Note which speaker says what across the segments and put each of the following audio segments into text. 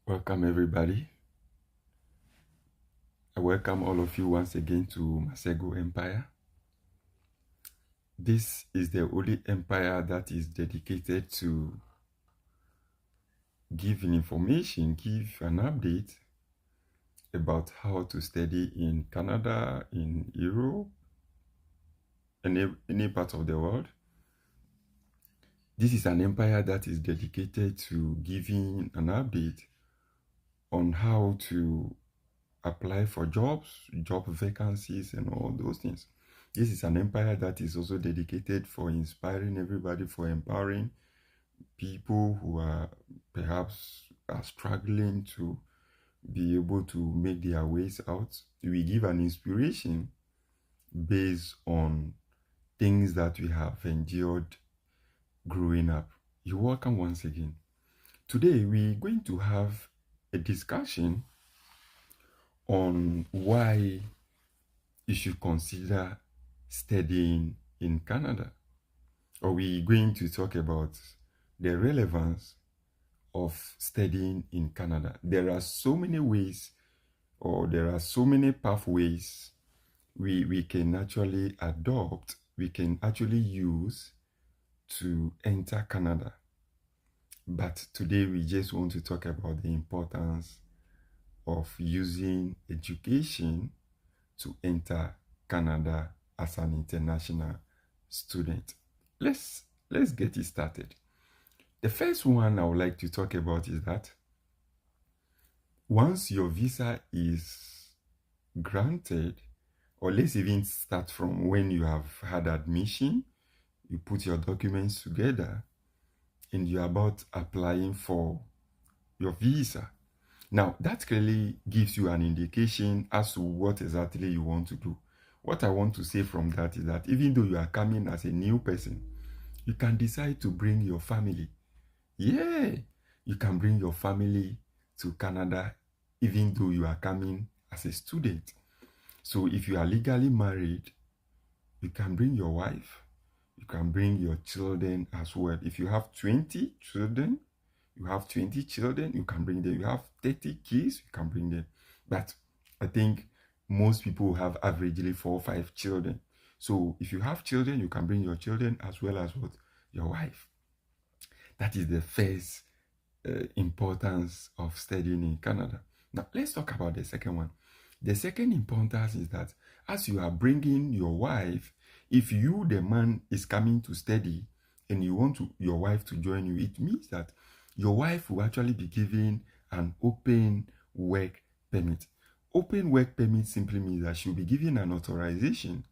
Speaker 1: Welcome, everybody. I welcome all of you once again to Marsego Empire. This is the only empire that is dedicated to giving information, give an update about how to study in Canada, in Europe, and any part of the world. This is an empire that is dedicated to giving an update on how to apply for jobs, job vacancies, and all those things. This is an empire that is also dedicated for inspiring everybody, for empowering people who are perhaps struggling to be able to make their ways out. We give an inspiration based on things that we have endured growing up. You're welcome once again. Today, we're going to have a discussion on why you should consider studying in Canada. Or we're going to talk about the relevance of studying in Canada. There are so many ways, or there are so many pathways we can actually adopt, we can actually use to enter Canada. But today we just want to talk about the importance of using education to enter Canada as an international student. Let's get it started. The first one I would like to talk about is that once your visa is granted, or let's even start from when you have had admission, you put your documents together, and you're about applying for your visa. Now, that clearly gives you an indication as to what exactly you want to do. What I want to say from that is that even though you are coming as a new person, you can decide to bring your family. Yeah, you can bring your family to Canada even though you are coming as a student. So if you are legally married, you can bring your wife, you can bring your children as well. If you have 20 children, you can bring them. You have 30 kids, you can bring them. But I think most people have averagely 4 or 5 children. So if you have children, you can bring your children as well as what? Your wife. That is the first importance of studying in Canada. Now, let's talk about the second one. The second importance is that as you are bringing your wife, if you, the man, is coming to study and you want your wife to join you, it means that your wife will actually be given an open work permit. Open work permit simply means that she'll be given an authorization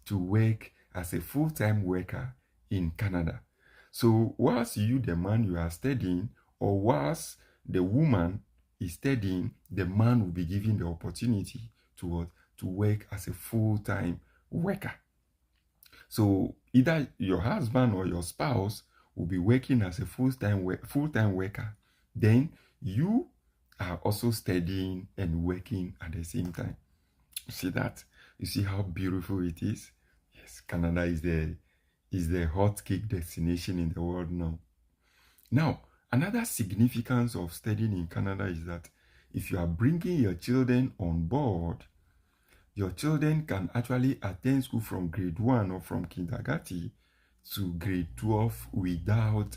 Speaker 1: to work as a full-time worker in Canada. So whilst you, the man, you are studying, or whilst the woman is studying, the man will be given the opportunity to work as a full-time worker. So either your husband or your spouse will be working as a full-time worker. Then you are also studying and working at the same time. You see that? You see how beautiful it is? Yes, Canada is the hot cake destination in the world now. Now, another significance of studying in Canada is that if you are bringing your children on board, your children can actually attend school from grade 1 or from kindergarten to grade 12 without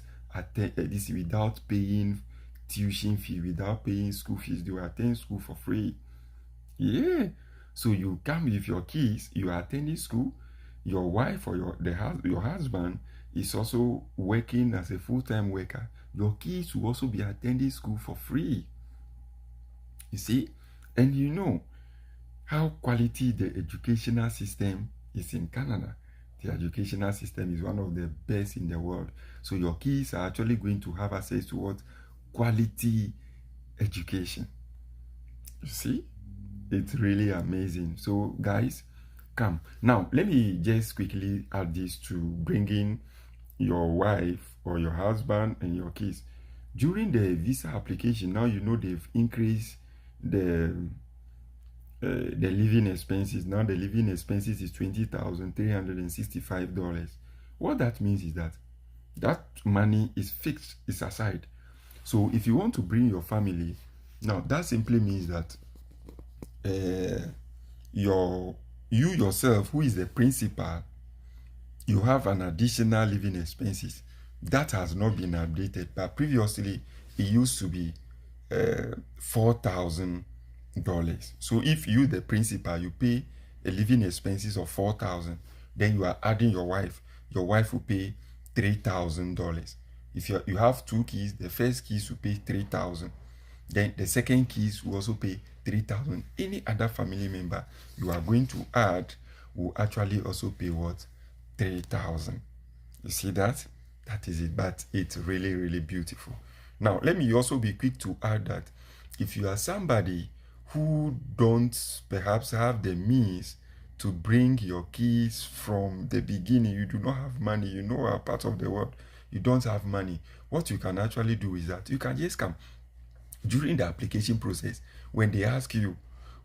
Speaker 1: paying tuition fee, without paying school fees. They will attend school for free. Yeah. So you come with your kids, you are attending school, your wife or your husband is also working as a full-time worker. Your kids will also be attending school for free. You see? And you know how quality the educational system is in Canada. The educational system is one of the best in the world. So your kids are actually going to have access to what? Quality education. You see? It's really amazing. So guys, come. Now, let me just quickly add this to bringing your wife or your husband and your kids. During the visa application, now you know they've increased the living expenses. Now the living expenses is $20,365. What that means is that money is fixed, is aside. So if you want to bring your family, Now, that simply means that your you yourself, who is the principal, you have an additional living expenses that has not been updated, but previously it used to be $4,000. So if you, the principal, you pay a living expenses of 4,000, then you are adding your wife will pay $3,000. If you have two kids, the first kids will pay 3,000, then the second kids will also pay 3,000. Any other family member you are going to add will actually also pay what? 3,000. You see that? That is it. But it's really, really beautiful. Now, let me also be quick to add that if you are somebody who don't perhaps have the means to bring your kids from the beginning, you do not have money, you know, a part of the world, you don't have money, what you can actually do is that you can just come during the application process. When they ask you,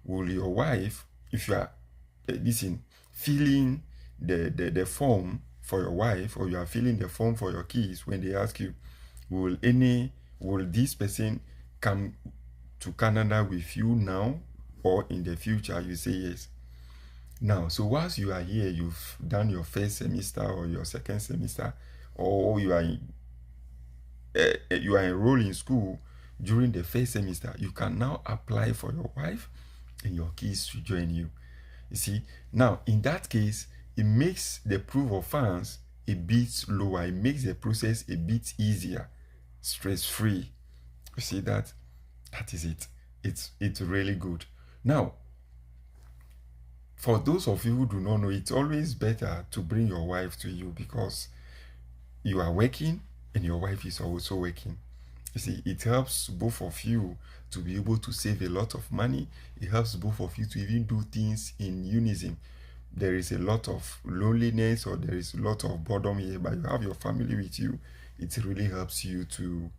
Speaker 1: will your wife, if you are filling the form for your wife, or you are filling the form for your kids, when they ask you, will this person come to Canada with you now or in the future, you say yes. Now, so whilst you are here, you've done your first semester or your second semester, or you are enrolled in school during the first semester, you can now apply for your wife and your kids to join you. You see, now in that case, it makes the proof of funds a bit lower. It makes the process a bit easier, stress-free. You see that? That is it. It's really good. Now, for those of you who do not know, it's always better to bring your wife to you, because you are working and your wife is also working. You see, it helps both of you to be able to save a lot of money. It helps both of you to even do things in unison. There is a lot of loneliness, or there is a lot of boredom here, but you have your family with you. It really helps you to,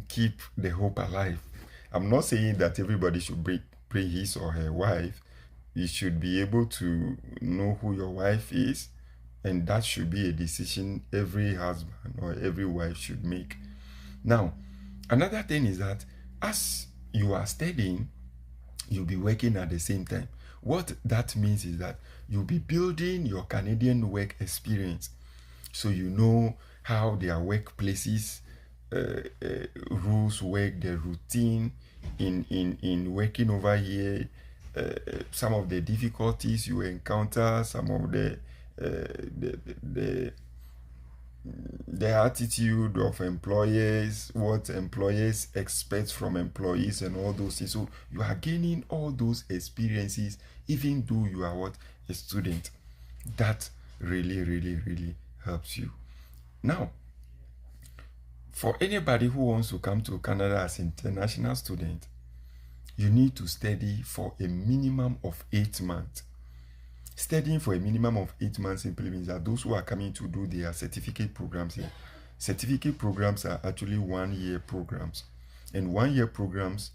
Speaker 1: keep the hope alive. I'm not saying that everybody should bring his or her wife. You should be able to know who your wife is, and that should be a decision every husband or every wife should make. Now, another thing is that as you are studying, you'll be working at the same time. What that means is that you'll be building your Canadian work experience. So you know how their workplaces rules work, the routine in working over here, some of the difficulties you encounter, some of the attitude of employers, what employers expect from employees, and all those things. So you are gaining all those experiences, even though you are a student. That really, really, really helps you. Now, for anybody who wants to come to Canada as an international student, you need to study for a minimum of 8 months. Studying for a minimum of 8 months simply means that those who are coming to do their certificate programs here, certificate programs are actually 1-year programs, and 1-year programs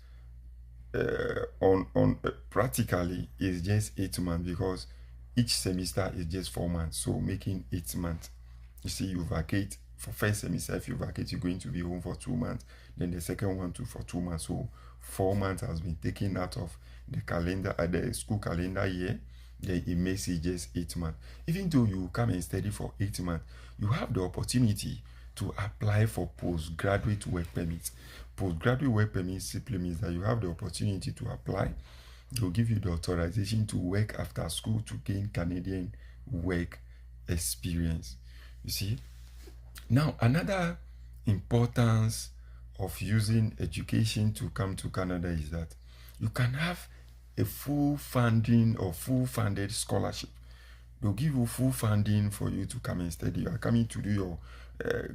Speaker 1: practically is just 8 months, because each semester is just 4 months, so making 8 months. You see, you vacate for first semester. If you vacate, you're going to be home for 2 months, then the second one too for 2 months. So 4 months has been taken out of the calendar, the school calendar year. Then it makes it just 8 months. Even though you come and study for 8 months, you have the opportunity to apply for postgraduate work permits. Postgraduate work permits simply means that you have the opportunity to apply. They'll give you the authorization to work after school to gain Canadian work experience. You see? Now, another importance of using education to come to Canada is that you can have a full funding or full funded scholarship. They'll give you full funding for you to come and study. You are coming to do your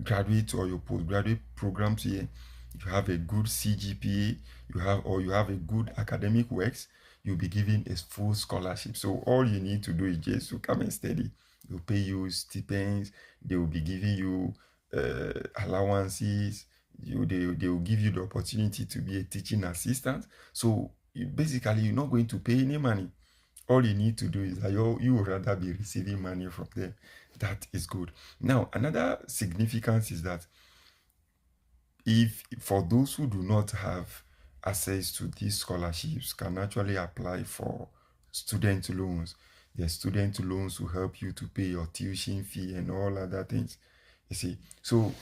Speaker 1: graduate or your postgraduate programs here. You have a good CGPA, you have a good academic works, you'll be given a full scholarship. So all you need to do is just to come and study. They'll pay you stipends, they will be giving you allowances, they will give you the opportunity to be a teaching assistant. So basically, you're not going to pay any money. All you need to do is that you would rather be receiving money from them. That is good. Now, another significance is that if for those who do not have access to these scholarships, can actually apply for student loans. The student loans will help you to pay your tuition fee and all other things. You see, so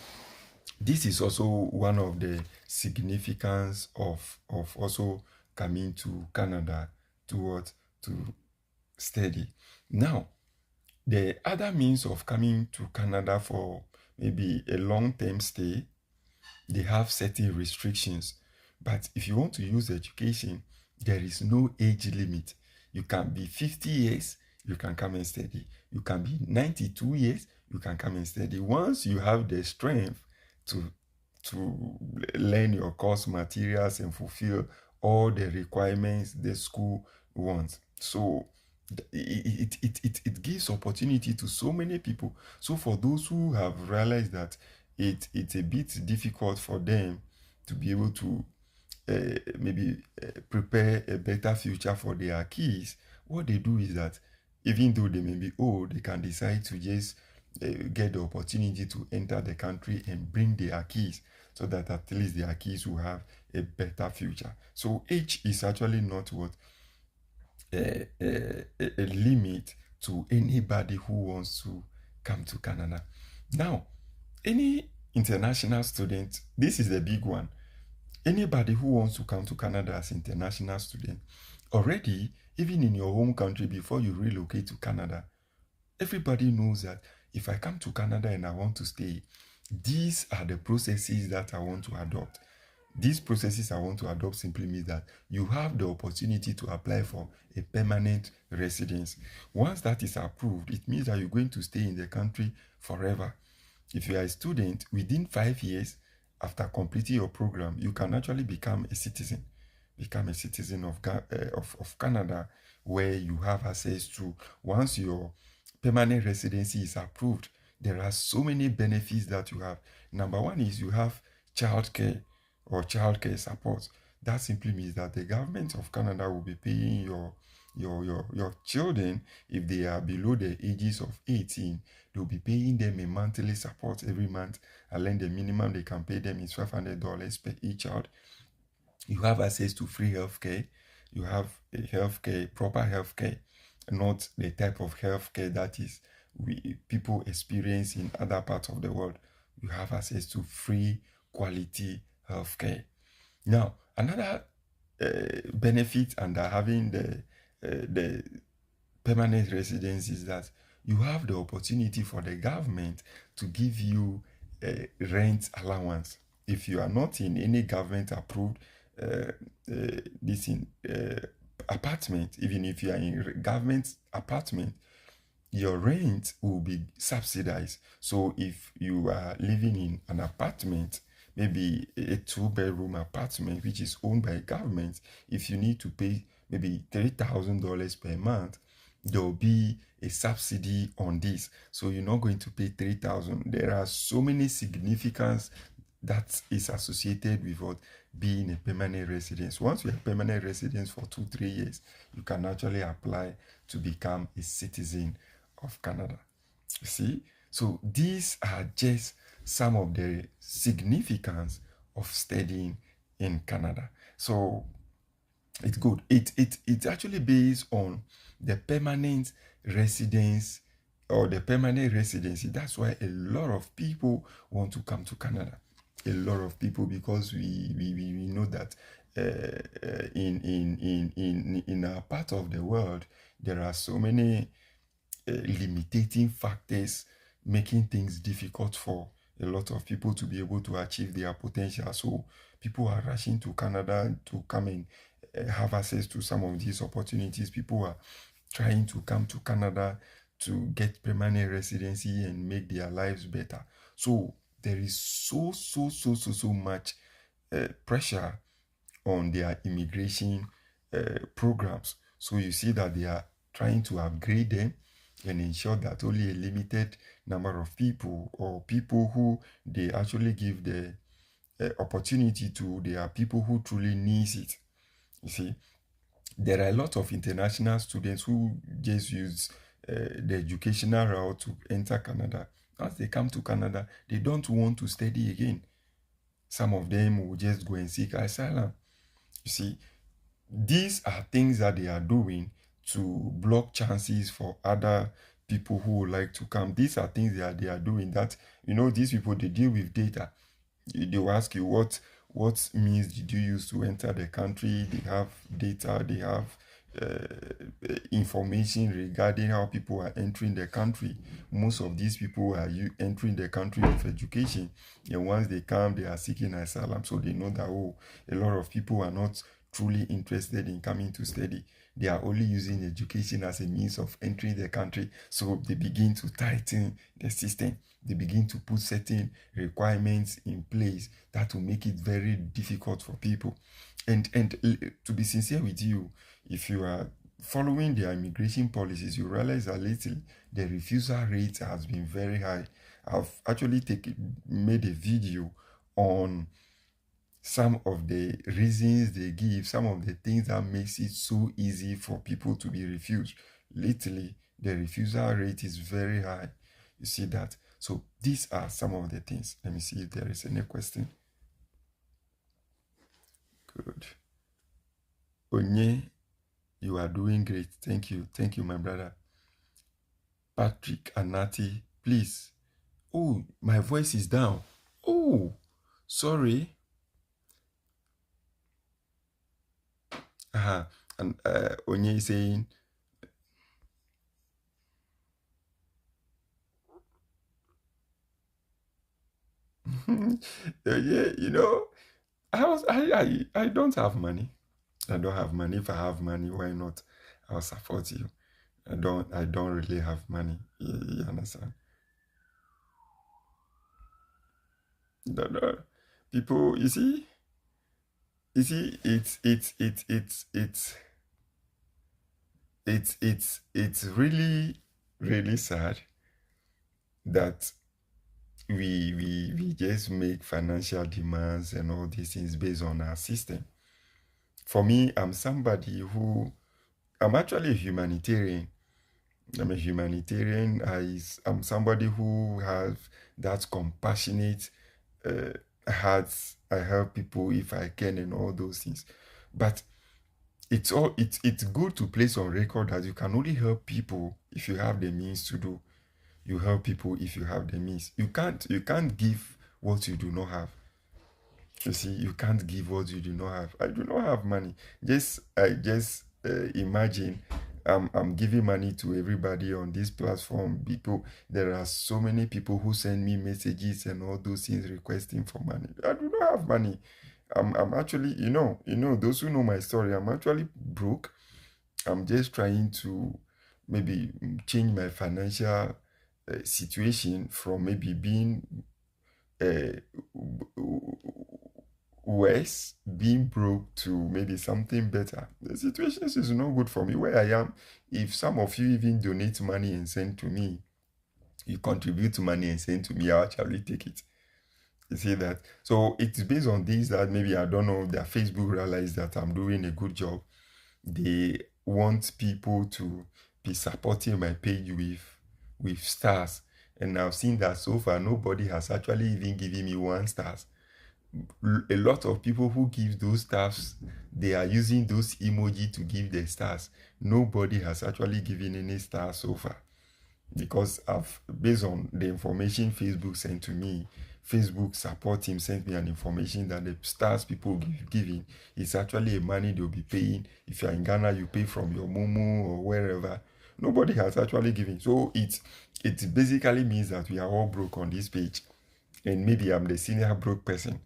Speaker 1: this is also one of the significance of also coming to Canada to study. Now, the other means of coming to Canada for maybe a long-term stay, they have certain restrictions. But if you want to use education, there is no age limit. You can be 50 years, you can come and study. You can be 92 years, you can come and study. Once you have the strength to learn your course materials and fulfill all the requirements the school wants. So it gives opportunity to so many people. So for those who have realized that it's a bit difficult for them to be able to maybe prepare a better future for their kids, what they do is that even though they may be old, they can decide to just get the opportunity to enter the country and bring their kids, so that at least their kids will have a better future. So age is actually not what a limit to anybody who wants to come to Canada. Now, any international student, this is the big one. Anybody who wants to come to Canada as international student, already, even in your home country, before you relocate to Canada, everybody knows that if I come to Canada and I want to stay, these are the processes that I want to adopt. These processes I want to adopt simply means that you have the opportunity to apply for a permanent residence. Once that is approved, it means that you're going to stay in the country forever. If you are a student, within 5 years after completing your program, you can actually become a citizen. Become a citizen of Canada, where you have access to, once your permanent residency is approved, there are so many benefits that you have. Number one is you have childcare or childcare support. That simply means that the government of Canada will be paying your children. If they are below the ages of 18, they'll be paying them a monthly support every month, and then the minimum they can pay them is $500 per each child. You have access to free healthcare. You have a healthcare, proper healthcare, not the type of healthcare that is people experience in other parts of the world. You have access to free quality healthcare. Now, another benefit under having the permanent residence is that you have the opportunity for the government to give you a rent allowance. If you are not in any government approved apartment, even if you are in government apartment, your rent will be subsidized. So if you are living in an apartment, maybe a 2-bedroom apartment which is owned by government, if you need to pay maybe $3,000 per month, there will be a subsidy on this. So you're not going to pay $3,000. There are so many significance that is associated with what being a permanent resident. Once you are permanent resident for 2-3 years, you can actually apply to become a citizen of Canada. You see? So these are just some of the significance of studying in Canada. So it's good. It's actually based on the permanent residence or the permanent residency. That's why a lot of people want to come to Canada. A lot of people, because we know that in our part of the world, there are so many limiting factors making things difficult for a lot of people to be able to achieve their potential. So people are rushing to Canada to come and have access to some of these opportunities. People are trying to come to Canada to get permanent residency and make their lives better. So there is so much pressure on their immigration programs. So you see that they are trying to upgrade them and ensure that only a limited number of people, or people who they actually give the opportunity to, they are people who truly needs it. You see, there are a lot of international students who just use the educational route to enter Canada. As they come to Canada, they don't want to study again. Some of them will just go and seek asylum. You see, these are things that they are doing to block chances for other people who would like to come. These are things that they are doing that, these people, they deal with data. They will ask you what means did you use to enter the country. They have data, they have information regarding how people are entering the country. Most of these people are entering the country with education, and once they come, they are seeking asylum. So they know that, a lot of people are not truly interested in coming to study. They are only using education as a means of entering the country. So they begin to tighten the system. They begin to put certain requirements in place that will make it very difficult for people. And to be sincere with you, if you are following their immigration policies, you realize that lately the refusal rate has been very high. I've actually made a video on some of the reasons they give, some of the things that makes it so easy for people to be refused. Lately, the refusal rate is very high. You see that? So these are some of the things. Let me see if there is any question. Good. Onye, you are doing great. Thank you. Thank you, my brother. Patrick Anati, please. Oh, my voice is down. Oh, sorry. And Onye is saying, yeah, I don't have money. I don't have money. If I have money, why not? I'll support you. I don't really have money. You understand? No. People, it's really, really sad that we just make financial demands and all these things based on our system. For me, I'm actually a humanitarian. I'm a humanitarian. I'm somebody who has that compassionate heart. I help people if I can and all those things. But it's good to place on record that you can only help people if you have the means to do. You help people if you have the means. You can't give what you do not have. You see, you can't give what you do not have. I do not have money. I just imagine I'm giving money to everybody on this platform. There are so many people who send me messages and all those things requesting for money. I do not have money. I'm actually, those who know my story, I'm actually broke. I'm just trying to maybe change my financial situation from maybe being worse, being broke, to maybe something better. The situation is not good for me where I am. If some of you even donate money and send to me, you contribute money and send to me, I'll actually take it. You see that? So it's based on this that maybe, I don't know, that Facebook realized that I'm doing a good job. They want people to be supporting my page with stars. And I've seen that so far nobody has actually even given me 1 star. A lot of people who give those stars, they are using those emoji to give the stars. Nobody has actually given any stars so far, because based on the information Facebook sent to me, Facebook support team sent me an information that the stars people giving is actually a money they'll be paying. If you're in Ghana, you pay from your Momo or wherever. Nobody has actually given. So it basically means that we are all broke on this page, and maybe I'm the senior broke person.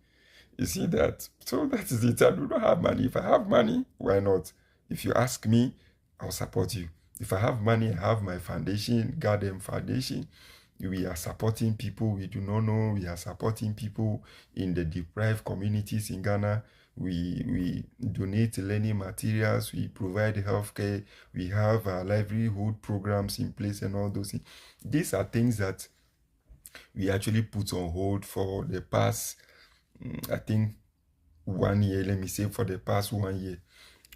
Speaker 1: You see that? So that is it. I do not have money. If I have money, why not? If you ask me, I'll support you. If I have money, I have my foundation, Garden Foundation. We are supporting people we do not know. We are supporting people in the deprived communities in Ghana. We donate learning materials. We provide healthcare. We have our livelihood programs in place and all those things. These are things that we actually put on hold for the past, I think, 1 year. Let me say for the past 1 year.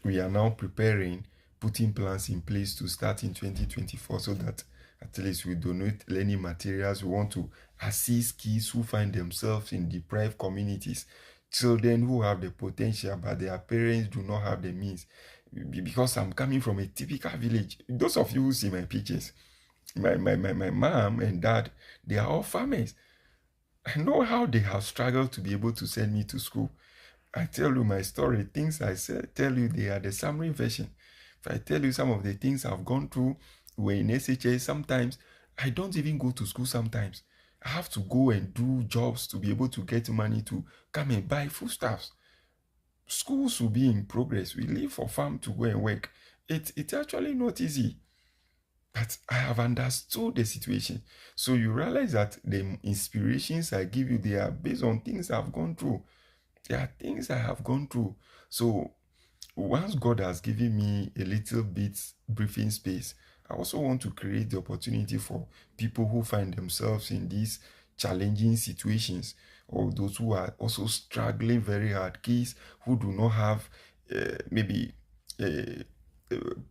Speaker 1: We are now preparing, putting plans in place to start in 2024, so that At least we donate learning materials. We want to assist kids who find themselves in deprived communities, children who have the potential but their parents do not have the means. Because I'm coming from a typical village. Those of you who see my pictures, my mom and dad, they are all farmers. I know how they have struggled to be able to send me to school. I tell you my story, things I said, tell you they are the summary version. If I tell you some of the things I've gone through, we're in SHS, sometimes I don't even go to school sometimes. I have to go and do jobs to be able to get money to come and buy foodstuffs. Schools will be in progress. We leave for farm to go and work. It's actually not easy. But I have understood the situation. So you realize that the inspirations I give you, they are based on things I've gone through. There are things I have gone through. So once God has given me a little bit briefing space, I also want to create the opportunity for people who find themselves in these challenging situations, or those who are also struggling very hard, kids who do not have maybe a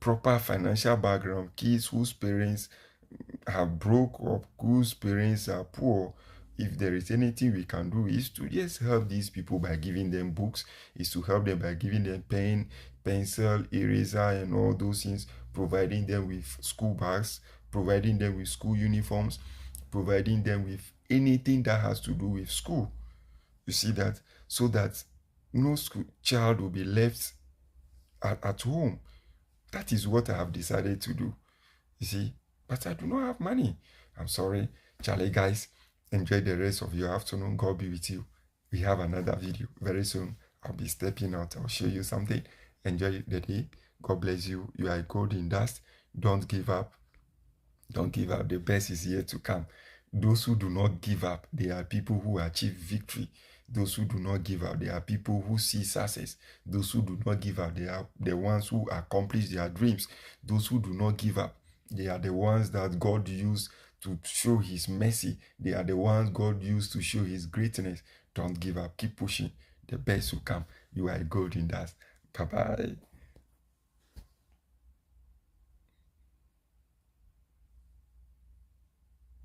Speaker 1: proper financial background, kids whose parents have broke up, whose parents are poor. If there is anything we can do, is to just help these people by giving them books, is to help them by giving them pen, pencil, eraser, and all those things, providing them with school bags, providing them with school uniforms, providing them with anything that has to do with school. You see that? So that no school child will be left at home. That is what I have decided to do. You see? But I do not have money. I'm sorry. Charlie, guys, enjoy the rest of your afternoon. God be with you. We have another video very soon. I'll be stepping out. I'll show you something. Enjoy the day. God bless you. You are gold in dust. Don't give up. Don't give up. The best is yet to come. Those who do not give up, they are people who achieve victory. Those who do not give up, they are people who see success. Those who do not give up, they are the ones who accomplish their dreams. Those who do not give up, they are the ones that God used to show his mercy. They are the ones God used to show his greatness. Don't give up. Keep pushing. The best will come. You are a golden dust. Bye-bye.